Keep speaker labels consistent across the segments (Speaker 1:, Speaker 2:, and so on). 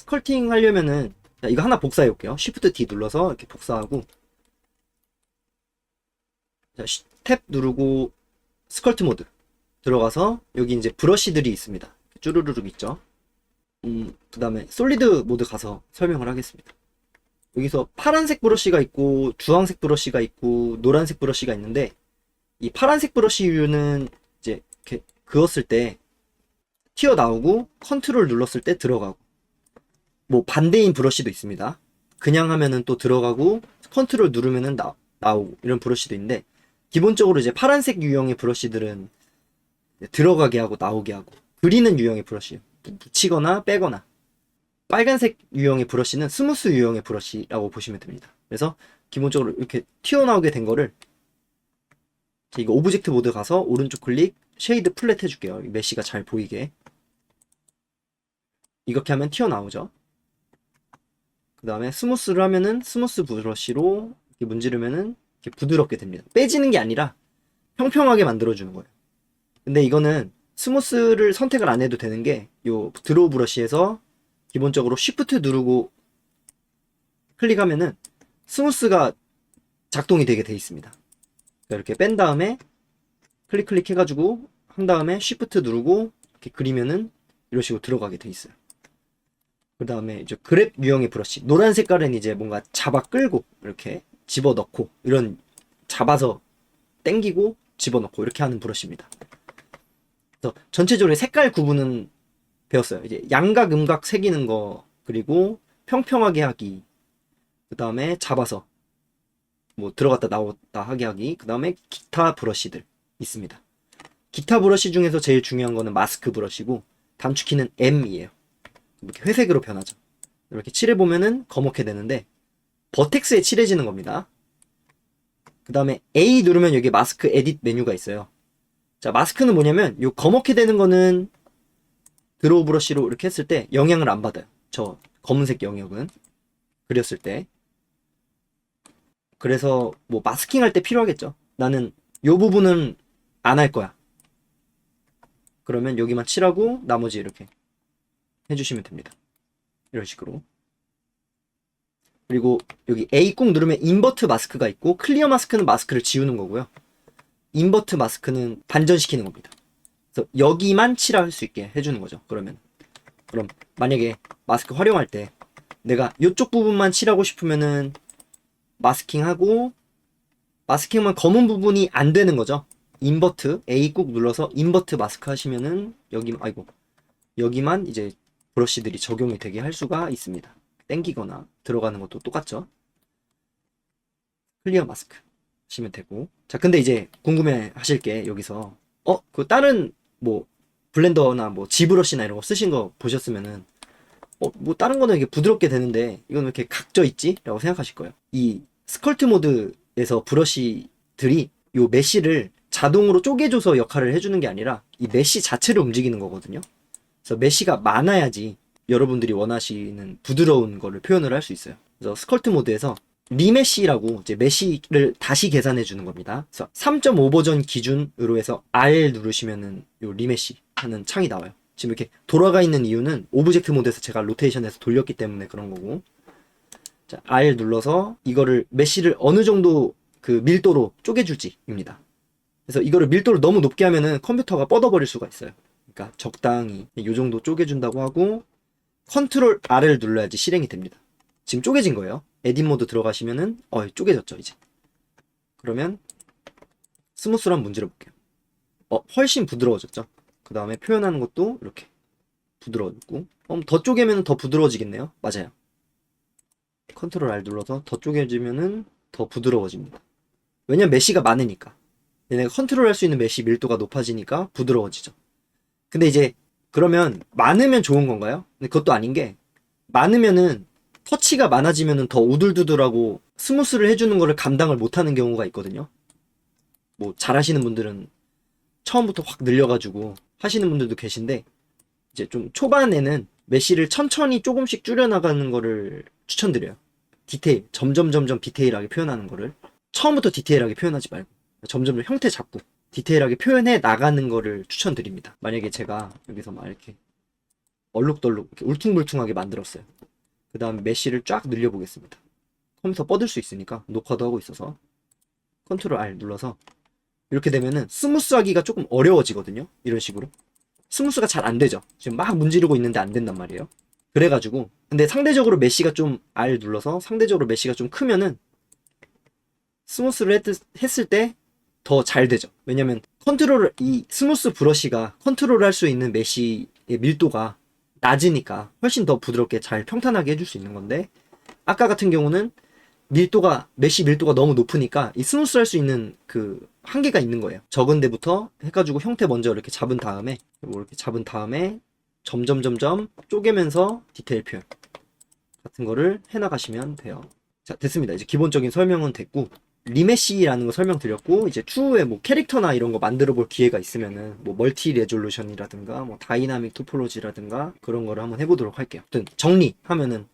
Speaker 1: 스컬팅 하려면은 자, 이거 하나 복사해 볼게요. Shift D 눌러서 이렇게 복사하고 자, 탭 누르고 스컬트 모드 들어가서 여기 이제 브러쉬들이 있습니다. 쭈루루룩 있죠. 그 다음에 솔리드 모드 가서 설명을 하겠습니다. 여기서 파란색 브러쉬가 있고 주황색 브러쉬가 있고 노란색 브러쉬가 있는데 이 파란색 브러쉬류는 이제 이렇게 그었을 때 튀어나오고 컨트롤 눌렀을 때 들어가고 뭐 반대인 브러쉬도 있습니다. 그냥 하면은 또 들어가고 컨트롤 누르면은 나오고 이런 브러쉬도 있는데 기본적으로 이제 파란색 유형의 브러쉬들은 들어가게 하고 나오게 하고 그리는 유형의 브러쉬 붙이거나 빼거나 빨간색 유형의 브러쉬는 스무스 유형의 브러쉬라고 보시면 됩니다. 그래서 기본적으로 이렇게 튀어나오게 된 거를 이거 오브젝트 모드 가서 오른쪽 클릭 쉐이드 플랫 해줄게요. 메쉬가 잘 보이게 이렇게 하면 튀어나오죠. 그 다음에 스무스를 하면은 스무스 브러쉬로 이렇게 문지르면은 이렇게 부드럽게 됩니다. 빼지는 게 아니라 평평하게 만들어주는 거예요. 근데 이거는 스무스를 선택을 안 해도 되는 게 요 드로우 브러쉬에서 기본적으로 Shift 누르고 클릭하면은 스무스가 작동이 되게 돼 있습니다. 이렇게 뺀 다음에 클릭 해가지고 한 다음에 Shift 누르고 이렇게 그리면은 이런 식으로 들어가게 돼 있어요. 그 다음에 이제 그랩 유형의 브러쉬 노란 색깔은 이제 뭔가 잡아 끌고 이렇게 집어넣고 이런 잡아서 당기고 집어넣고 이렇게 하는 브러쉬입니다. 그래서 전체적으로 색깔 구분은 배웠어요. 이제 양각 음각 새기는 거 그리고 평평하게 하기 그 다음에 잡아서 뭐 들어갔다 나왔다 하게 하기 그 다음에 기타 브러쉬들 있습니다. 기타 브러쉬 중에서 제일 중요한 거는 마스크 브러쉬고 단축키는 M이에요. 이렇게 회색으로 변하죠. 이렇게 칠해보면은 검게 되는데 버텍스에 칠해지는 겁니다. 그 다음에 A 누르면 여기 마스크 에딧 메뉴가 있어요. 자, 마스크는 뭐냐면 요 검게 되는 거는 드로우 브러쉬로 이렇게 했을 때 영향을 안 받아요. 저 검은색 영역은 그렸을 때. 그래서 뭐 마스킹 할 때 필요하겠죠. 나는 요 부분은 안 할 거야. 그러면 여기만 칠하고 나머지 이렇게 해주시면 됩니다. 이런 식으로. 그리고 여기 A 꾹 누르면 인버트 마스크가 있고 클리어 마스크는 마스크를 지우는 거고요. 인버트 마스크는 반전시키는 겁니다. 그래서 여기만 칠할 수 있게 해주는 거죠. 그럼 만약에 마스크 활용할 때 내가 이쪽 부분만 칠하고 싶으면은 마스킹하고 마스킹만 검은 부분이 안 되는 거죠. 인버트 A 꾹 눌러서 인버트 마스크 하시면은 여기만 이제 브러쉬들이 적용이 되게 할 수가 있습니다. 땡기거나 들어가는 것도 똑같죠. 클리어 마스크 하시면 되고. 자, 근데 이제 궁금해 하실 게 여기서 그 다른 뭐 블렌더나 뭐 G브러쉬나 이런 거 쓰신 거 보셨으면은 뭐 다른 거는 이게 부드럽게 되는데 이건 왜 이렇게 각져 있지? 라고 생각하실 거예요. 이 스컬트 모드에서 브러쉬들이 요 메쉬를 자동으로 쪼개줘서 역할을 해주는 게 아니라 이 메쉬 자체를 움직이는 거거든요. 그래서 메쉬가 많아야지 여러분들이 원하시는 부드러운 거를 표현을 할 수 있어요. 그래서 스컬트 모드에서 리메쉬라고 이제 메쉬를 다시 계산해 주는 겁니다. 그래서 3.5 버전 기준으로 해서 R 누르시면은 요 리메쉬 하는 창이 나와요. 지금 이렇게 돌아가 있는 이유는 오브젝트 모드에서 제가 로테이션에서 돌렸기 때문에 그런 거고. 자, R 눌러서 이거를 메쉬를 어느 정도 그 밀도로 쪼개줄지입니다. 그래서 이거를 밀도를 너무 높게 하면은 컴퓨터가 뻗어버릴 수가 있어요. 그러니까 적당히 이 정도 쪼개준다고 하고 컨트롤 R을 눌러야지 실행이 됩니다. 지금 쪼개진 거예요. 에딧 모드 들어가시면은 쪼개졌죠 이제. 그러면 스무스로 한번 문질러 볼게요. 훨씬 부드러워졌죠. 그 다음에 표현하는 것도 이렇게 부드러워졌고 더 쪼개면 더 부드러워지겠네요. 맞아요. 컨트롤 R 눌러서 더 쪼개지면은 더 부드러워집니다. 왜냐면 메쉬가 많으니까. 내가 컨트롤 할 수 있는 메쉬 밀도가 높아지니까 부드러워지죠. 근데 이제 그러면 많으면 좋은 건가요? 근데 그것도 아닌 게 많으면은 터치가 많아지면은 더 우둘두둘하고 스무스를 해주는 거를 감당을 못하는 경우가 있거든요. 뭐 잘하시는 분들은 처음부터 확 늘려가지고 하시는 분들도 계신데 이제 좀 초반에는 메쉬를 천천히 조금씩 줄여나가는 거를 추천드려요. 디테일, 점점 디테일하게 표현하는 거를 처음부터 디테일하게 표현하지 말고 점점 형태 잡고 디테일하게 표현해 나가는 거를 추천드립니다. 만약에 제가 여기서 막 이렇게 얼룩덜룩 이렇게 울퉁불퉁하게 만들었어요. 그 다음에 메쉬를 쫙 늘려보겠습니다. 컴퓨터 뻗을 수 있으니까 녹화도 하고 있어서 컨트롤 R 눌러서 이렇게 되면은 스무스하기가 조금 어려워지거든요. 이런 식으로 스무스가 잘 안 되죠. 지금 막 문지르고 있는데 안 된단 말이에요. 그래가지고 근데 상대적으로 메쉬가 좀 R 눌러서 상대적으로 메쉬가 좀 크면은 스무스를 했을 때 더 잘 되죠. 왜냐면 이 스무스 브러쉬가 컨트롤 할 수 있는 메쉬의 밀도가 낮으니까 훨씬 더 부드럽게 잘 평탄하게 해줄 수 있는 건데, 아까 같은 경우는 메쉬 밀도가 너무 높으니까 이 스무스 할 수 있는 그 한계가 있는 거예요. 적은 데부터 해가지고 형태 먼저 이렇게 잡은 다음에 점점점점 쪼개면서 디테일 표현 같은 거를 해나가시면 돼요. 자, 됐습니다. 이제 기본적인 설명은 됐고, 리메시라는 거 설명드렸고, 이제 추후에 뭐 캐릭터나 이런 거 만들어 볼 기회가 있으면은 뭐 멀티 레졸루션이라든가 뭐 다이나믹 토폴로지라든가 그런 거를 한번 해보도록 할게요. 아무튼 정리하면은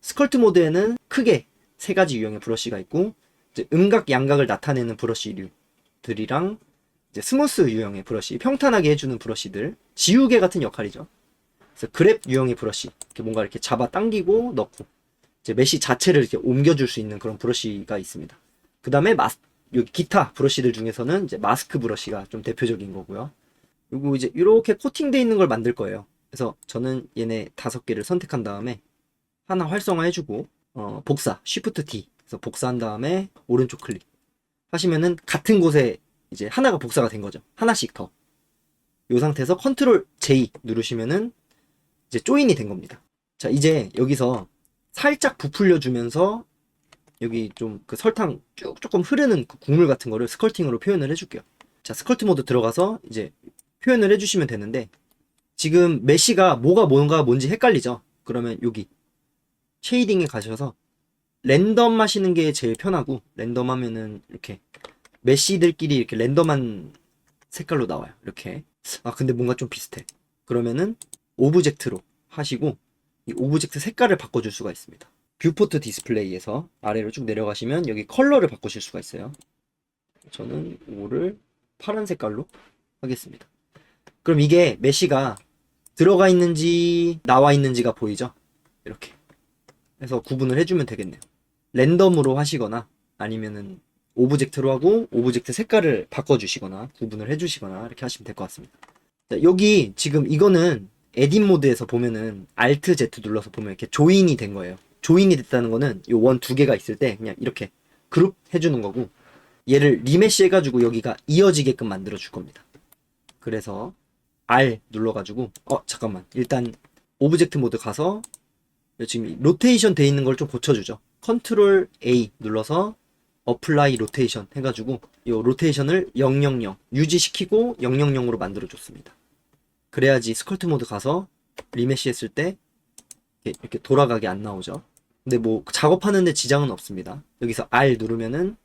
Speaker 1: 스컬트 모드에는 크게 세 가지 유형의 브러쉬가 있고, 이제 음각 양각을 나타내는 브러쉬류들이랑 이제 스무스 유형의 브러쉬, 평탄하게 해주는 브러쉬들, 지우개 같은 역할이죠. 그래서 그랩 유형의 브러쉬, 이렇게 뭔가 이렇게 잡아 당기고 넣고 이제 메쉬 자체를 이렇게 옮겨줄 수 있는 그런 브러쉬가 있습니다. 그 다음에 여기 기타 브러쉬들 중에서는 이제 마스크 브러쉬가 좀 대표적인 거고요. 그리고 이제 이렇게 코팅되어 있는 걸 만들 거예요. 그래서 저는 얘네 5개를 선택한 다음에 하나 활성화해주고 복사 Shift D 그래서 복사한 다음에 오른쪽 클릭 하시면은 같은 곳에 이제 하나가 복사가 된 거죠. 하나씩 더. 이 상태에서 컨트롤 J 누르시면은 이제 조인이 된 겁니다. 자, 이제 여기서 살짝 부풀려 주면서 여기 좀 그 설탕 쭉 조금 흐르는 그 국물 같은 거를 스컬팅으로 표현을 해줄게요. 자, 스컬트 모드 들어가서 이제 표현을 해주시면 되는데, 지금 메쉬가 뭔가 뭔지 헷갈리죠? 그러면 여기 쉐이딩에 가셔서 랜덤 하시는 게 제일 편하고, 랜덤 하면은 이렇게 메쉬들끼리 이렇게 랜덤한 색깔로 나와요. 이렇게. 아, 근데 뭔가 좀 비슷해. 그러면은 오브젝트로 하시고 이 오브젝트 색깔을 바꿔줄 수가 있습니다. 뷰포트 디스플레이에서 아래로 쭉 내려가시면 여기 컬러를 바꾸실 수가 있어요. 저는 이거를 파란 색깔로 하겠습니다. 그럼 이게 메쉬가 들어가 있는지 나와 있는지가 보이죠? 이렇게 해서 구분을 해주면 되겠네요. 랜덤으로 하시거나 아니면은 오브젝트로 하고 오브젝트 색깔을 바꿔주시거나 구분을 해주시거나 이렇게 하시면 될 것 같습니다. 자, 여기 지금 이거는 에딧 모드에서 보면은 Alt Z 눌러서 보면 이렇게 조인이 된 거예요. 조인이 됐다는 거는 요 원 2개가 있을 때 그냥 이렇게 그룹 해주는 거고, 얘를 리메쉬 해가지고 여기가 이어지게끔 만들어 줄 겁니다. 그래서 R 눌러가지고 잠깐만, 일단 오브젝트 모드 가서 지금 로테이션 돼 있는 걸 좀 고쳐주죠. 컨트롤 A 눌러서 어플라이 로테이션 해가지고 이 로테이션을 000 유지시키고 000으로 만들어 줬습니다. 그래야지 스컬트 모드 가서 리메쉬 했을 때 이렇게 돌아가게 안 나오죠. 근데 뭐 작업하는데 지장은 없습니다. 여기서 R 누르면은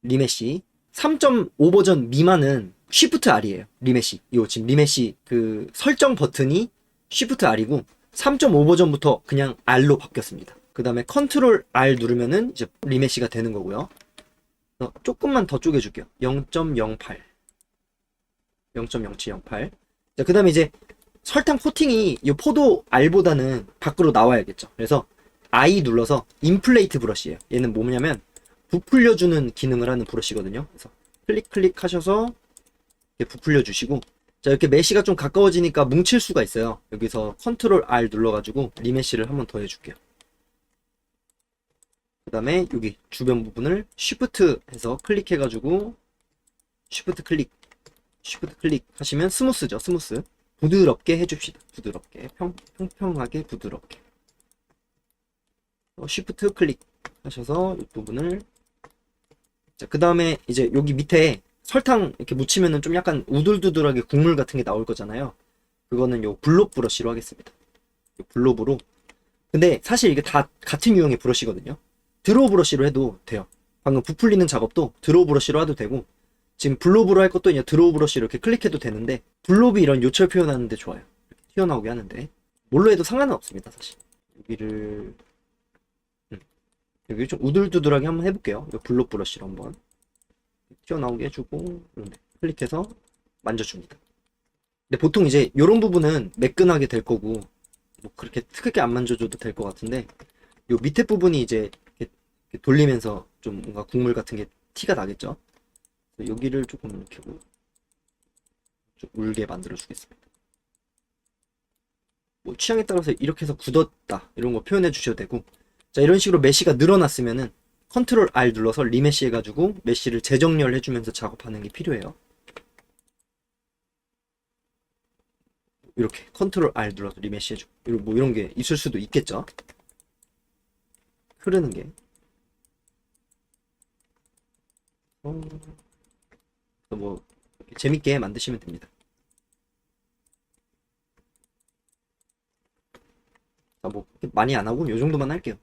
Speaker 1: 리메쉬 3.5 버전 미만은 Shift R이에요. 리메쉬. 요 지금 리메쉬 그 설정 버튼이 Shift R이고 3.5 버전부터 그냥 R로 바뀌었습니다. 그 다음에 컨트롤 R 누르면은 이제 리메쉬가 되는 거고요. 조금만 더 쪼개줄게요. 0.08 0.0708. 자, 그 다음에 이제 설탕 코팅이 이 포도 R보다는 밖으로 나와야겠죠. 그래서 I 눌러서 인플레이트 브러쉬예요. 얘는 뭐냐면 부풀려주는 기능을 하는 브러쉬거든요. 그래서 클릭 하셔서 이렇게 부풀려주시고, 자, 이렇게 메쉬가 좀 가까워지니까 뭉칠 수가 있어요. 여기서 컨트롤 R 눌러가지고 리메쉬를 한번 더 해줄게요. 그 다음에 여기 주변 부분을 Shift 해서 클릭해가지고 Shift 클릭 하시면 스무스죠. 스무스. 부드럽게 해줍시다. 부드럽게. 평평하게 부드럽게. Shift 클릭 하셔서 이 부분을. 자, 그 다음에 이제 여기 밑에 설탕 이렇게 묻히면은 좀 약간 우둘두둘하게 국물 같은 게 나올 거잖아요. 그거는 요 블록 브러쉬로 하겠습니다. 요 블록으로. 근데 사실 이게 다 같은 유형의 브러쉬거든요. 드로우 브러쉬로 해도 돼요. 방금 부풀리는 작업도 드로우 브러쉬로 해도 되고, 지금 블롭으로 할 것도 그냥 드로우 브러쉬로 이렇게 클릭해도 되는데, 블롭이 이런 요철 표현하는데 좋아요. 이렇게 튀어나오게 하는데 뭘로 해도 상관은 없습니다. 사실 여기 좀 우둘두둘하게 한번 해볼게요. 이 블록 브러쉬로 한번 튀어나오게 해주고, 이런데 클릭해서 만져줍니다. 근데 보통 이제 이런 부분은 매끈하게 될 거고, 뭐 그렇게 크게 안 만져줘도 될 것 같은데 요 밑에 부분이 이제 이렇게 돌리면서 좀 뭔가 국물 같은 게 티가 나겠죠. 여기를 조금 이렇게 좀 울게 만들어 주겠습니다. 뭐 취향에 따라서 이렇게 해서 굳었다 이런 거 표현해 주셔도 되고, 자 이런 식으로 메쉬가 늘어났으면은 컨트롤 R 눌러서 리메쉬 해가지고 메쉬를 재정렬 해주면서 작업하는 게 필요해요. 이렇게 컨트롤 R 눌러서 리메쉬 해주고, 뭐 이런 게 있을 수도 있겠죠. 흐르는 게. 뭐 재밌게 만드시면 됩니다. 자, 뭐 많이 안 하고 요 정도만 할게요.